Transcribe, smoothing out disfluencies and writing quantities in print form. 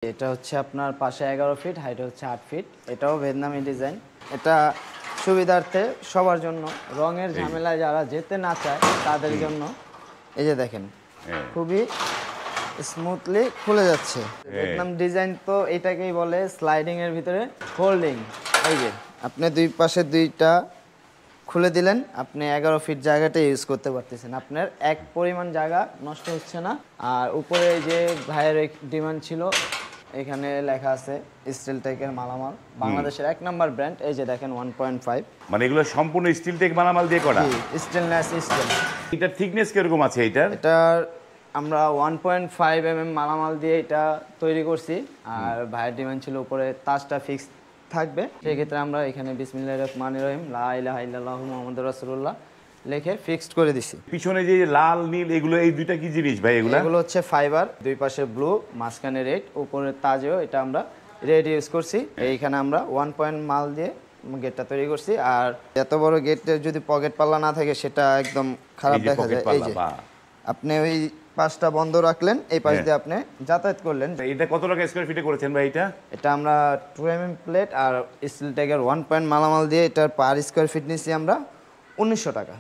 এটা হচ্ছে আপনার পাশে 11 ফিট, হাইট হচ্ছে 8 ফিট। এটাও ভিয়েতনামি ডিজাইন। এটা সুবিধার্থে সবার জন্য, রঙের ঝামেলায় যারা যেতে না চায় তাদের জন্য। এই যে দেখেন, খুবই স্মুথলি খুলে যাচ্ছে। ভিয়েতনাম ডিজাইন তো এটাকেই বলে স্লাইডিং এর ভিতরে ফোল্ডিং। এই যে আপনি দুই পাশে দুইটা খুলে দিলেন, আপনি 11 ফিট জায়গাটা ইউজ করতে পারতেছেন। আপনার এক পরিমাণ জায়গা নষ্ট হচ্ছে না। আর উপরে যে ভাইয়ের ডিমান্ড ছিল, এখানে লেখা আছে স্টিল টেকের মালামাল, বাংলাদেশের 1 নাম্বার ব্র্যান্ড। এই যে দেখেন 1.5, মানে এগুলো সম্পূর্ণ স্টিল টেক মালামাল দিয়ে করা। Stainless steel. এটার থিকনেস কিরকম আছে এটার? এটার আমরা 1.5 মালামাল দিয়ে এটা তৈরি করছি। আর ভাইয়ের ডিমান্ড ছিল উপরে তাজটা ফিক্স থাকবে। সেক্ষেত্রে আমরা এখানে বিসমিল্লাহির রহমানির রহিম লা ইলাহা ইল্লাল্লাহু মুহাম্মাদুর রাসূলুল্লাহ লিখে ফিক্সড করে দিছি। পিছনে যে লাল নীল এগুলো, এই দুইটা কি জিনিস ভাই? এগুলো হচ্ছে ফাইবার, দুই পাশে ব্লু, মাঝখানে রেড, উপরে তাজেও এটা আমরা রেড ইউজ করছি। এইখানে আমরা 1 পয়েন্ট মাল দিয়ে গেটটা তৈরি করছি। আর এত বড় গেটের যদি পকেট পাল্লা না থাকে সেটা একদম খারাপ দেখা যায়। এই যে আপনি ওই পাশটা বন্ধ রাখলেন, এই পাশ দিয়ে আপনি যাতায়াত করলেন। এটা কত টাকা স্কয়ার ফিটে করেছেন ভাই এটা? এটা আমরা 2 প্লেট আর স্টিল ট্যাগের 1 পয়েন্ট মালামাল দিয়ে এটার পার স্কয়ার ফিট নিচ্ছি আমরা 1900 টাকা।